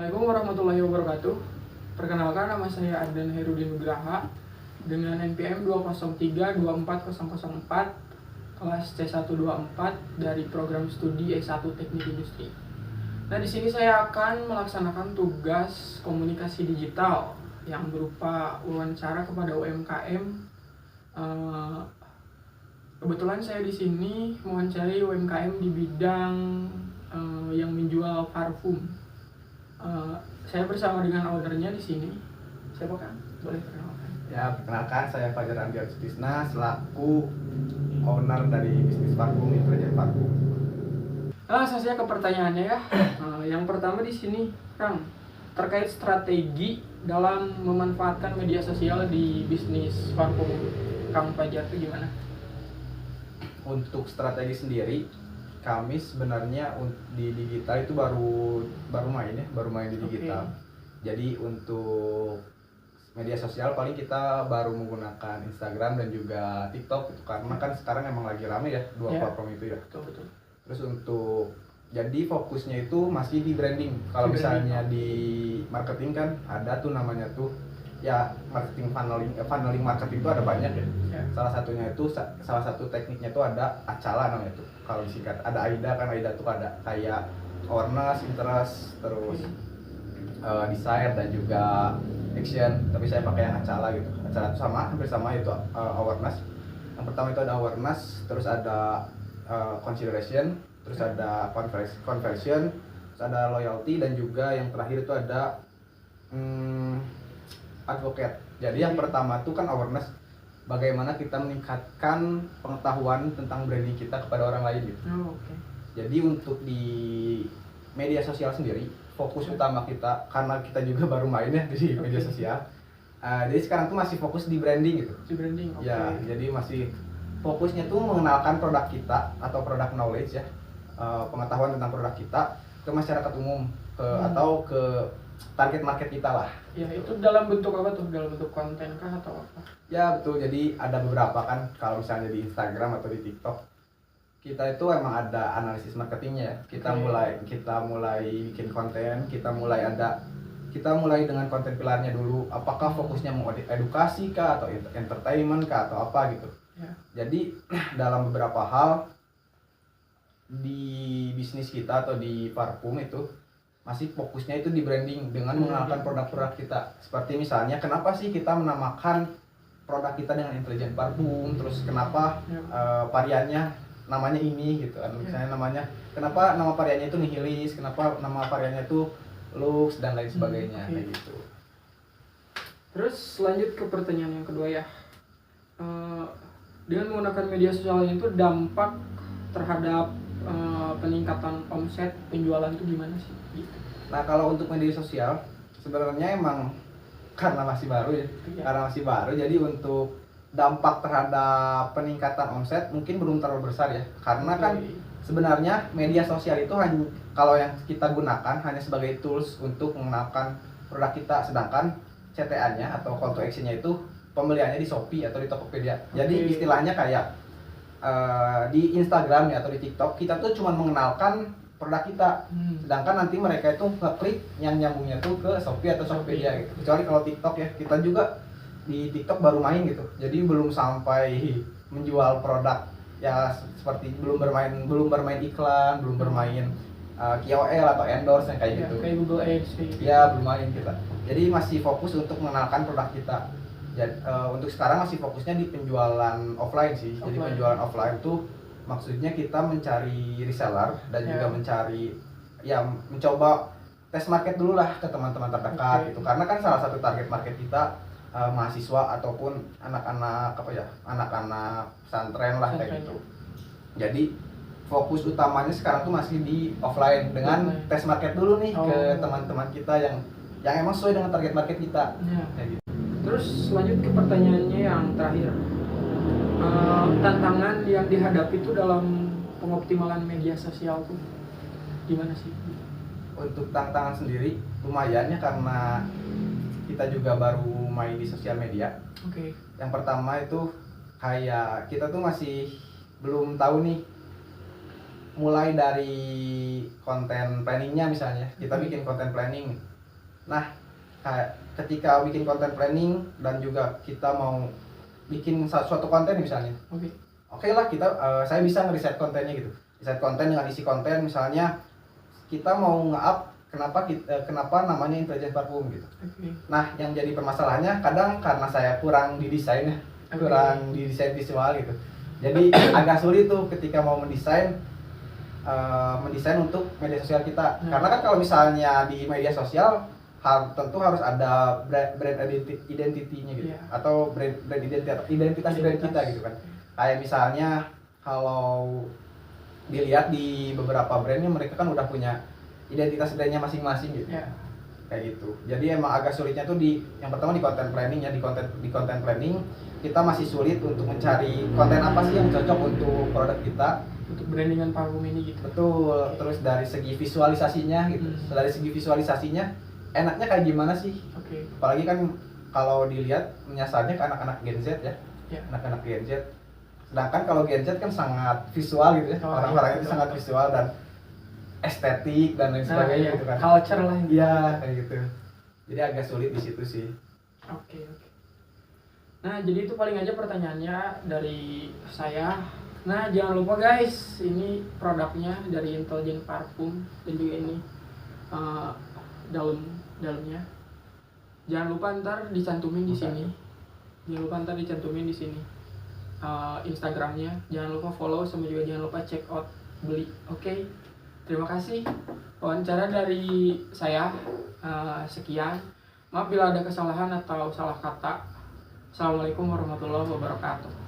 Assalamualaikum warahmatullahi wabarakatuh. Perkenalkan, nama saya Adnan Herudin Nugraha dengan NPM 203-24004 kelas C124 dari program studi S1 Teknik Industri. Nah, di sini saya akan melaksanakan tugas komunikasi digital yang berupa wawancara kepada UMKM. Kebetulan saya di sini mewawancari UMKM di bidang yang menjual parfum. Saya bersama dengan ownernya di sini. Siapa kan? Boleh perkenalkan? Ya, perkenalkan, saya Fajar Andi Tisna selaku owner dari bisnis parfum Intelijen Parfum. Langsung saja ke pertanyaannya ya. Yang pertama di sini, Kang, terkait strategi dalam memanfaatkan media sosial di bisnis parfum Kang Fajar itu gimana? Untuk strategi sendiri, kami sebenarnya di digital itu baru main di digital. Okay. Jadi untuk media sosial paling kita baru menggunakan Instagram dan juga TikTok gitu. Karena kan sekarang emang lagi rame ya dua platform itu ya. Betul. Terus untuk jadi fokusnya itu masih di branding. Kalau misalnya di marketing kan ada tuh namanya tuh ya marketing funneling marketing itu ada banyak ya. Salah satu tekniknya itu ada Acala namanya tuh. Kalau disingkat ada AIDA tuh ada kayak awareness, interest, terus desire dan juga action. Tapi saya pakai yang Acala gitu. Acala itu hampir sama itu awareness. Yang pertama itu ada awareness, terus ada consideration, terus ada conversion, terus ada loyalty, dan juga yang terakhir itu ada advocate. Jadi yang pertama itu kan awareness, bagaimana kita meningkatkan pengetahuan tentang branding kita kepada orang lain gitu. Jadi untuk di media sosial sendiri, fokus utama kita, karena kita juga baru main ya di media sosial. Jadi sekarang tuh masih fokus di branding gitu. Di branding, Ya, jadi masih fokusnya tuh mengenalkan produk kita atau produk knowledge ya, pengetahuan tentang produk kita ke masyarakat umum, atau ke target market kita lah. Ya, itu dalam bentuk apa tuh? Dalam bentuk konten kah atau apa? Ya betul, jadi ada beberapa kan, kalau misalnya di Instagram atau di TikTok, kita itu emang ada analisis marketingnya. Kita mulai bikin konten, kita mulai dengan konten pilarnya dulu. Apakah fokusnya mau edukasi kah, atau entertainment kah, atau apa gitu. Jadi dalam beberapa hal di bisnis kita atau di parfum itu masih fokusnya itu di branding dengan mengenalkan produk-produk kita. Seperti misalnya kenapa sih kita menamakan produk kita dengan Intelijen Parfum, terus kenapa variannya namanya ini gitu kan. Misalnya kenapa nama variannya itu Nihilis, kenapa nama variannya itu Lux, dan lain sebagainya kayak gitu. Terus lanjut ke pertanyaan yang kedua ya. Dengan menggunakan media sosial itu dampak terhadap peningkatan omset penjualan itu gimana sih? Gitu. Nah, kalau untuk media sosial sebenarnya emang karena masih baru ya, jadi untuk dampak terhadap peningkatan omset mungkin belum terlalu besar ya, karena kan sebenarnya media sosial itu hanya kalau yang kita gunakan hanya sebagai tools untuk mengenalkan produk kita, sedangkan CTA-nya atau call to action-nya itu pembeliannya di Shopee atau di Tokopedia. Jadi istilahnya kayak di Instagram ya atau di TikTok kita tuh cuma mengenalkan produk kita, sedangkan nanti mereka itu ngeklik yang nyambungnya tuh ke Shopee atau Tokopedia gitu. Kecuali kalau TikTok ya, kita juga di TikTok baru main gitu, jadi belum sampai menjual produk ya, seperti belum bermain iklan, belum bermain KOL atau endorse yang kayak gitu. Kayak Google Ads ya, belum main kita. Jadi masih fokus untuk mengenalkan produk kita. Jadi untuk sekarang masih fokusnya di penjualan offline sih. Jadi penjualan offline tuh maksudnya kita mencari reseller dan juga mencari mencoba tes market dulu lah ke teman-teman terdekat gitu. Karena kan salah satu target market kita mahasiswa ataupun anak-anak pesantren lah kayak gitu. Jadi fokus utamanya sekarang tuh masih di offline dengan tes market dulu nih ke teman-teman kita yang emang sesuai dengan target market kita. Kayak gitu. Terus lanjut ke pertanyaannya yang terakhir. Tantangan yang dihadapi itu dalam pengoptimalan media sosial tuh gimana sih? Untuk tantangan sendiri lumayan ya, karena kita juga baru main di sosial media. Yang pertama itu kayak kita tuh masih belum tahu nih, mulai dari konten planningnya misalnya. Kita bikin konten planning, Nah, ketika bikin konten planning dan juga kita mau bikin suatu konten misalnya, oke lah kita saya bisa ngeriset kontennya gitu, riset konten dengan isi konten misalnya kita mau nge-up kenapa namanya Intelligent Parfum gitu. Nah, yang jadi permasalahannya kadang karena saya kurang di desainnya, kurang di desain visual gitu. Jadi agak sulit tuh ketika mau mendesain untuk media sosial kita. Karena kan kalau misalnya di media sosial tentu harus ada brand identity-nya gitu, atau brand identitas brand kita gitu kan. Kayak misalnya kalau dilihat di beberapa brandnya, mereka kan udah punya identitas brandnya masing-masing gitu. Kayak gitu. Jadi emang agak sulitnya tuh yang pertama di content planning ya, di content planning kita masih sulit untuk mencari konten apa sih yang cocok untuk produk kita, untuk brandingan parfum ini gitu. Betul. Terus dari segi visualisasinya gitu. Dari segi visualisasinya enaknya kayak gimana sih? Apalagi kan kalau dilihat menyasarnya ke anak-anak Gen Z ya. Anak-anak Gen Z. Sedangkan kalau Gen Z kan sangat visual gitu ya. Orang-orang itu sangat visual dan estetik dan lain sebagainya gitu kan. Culture lah. Iya, kayak gitu. Jadi agak sulit di situ sih. Oke. Nah, jadi itu paling aja pertanyaannya dari saya. Nah, jangan lupa guys, ini produknya dari Intelligent Parfum dan juga ini dalamnya. Jangan lupa ntar dicantumin di sini. Instagramnya. Jangan lupa follow, sama juga jangan lupa check out beli. Oke. Terima kasih. Wawancara dari saya sekian. Maaf bila ada kesalahan atau salah kata. Assalamualaikum warahmatullahi wabarakatuh.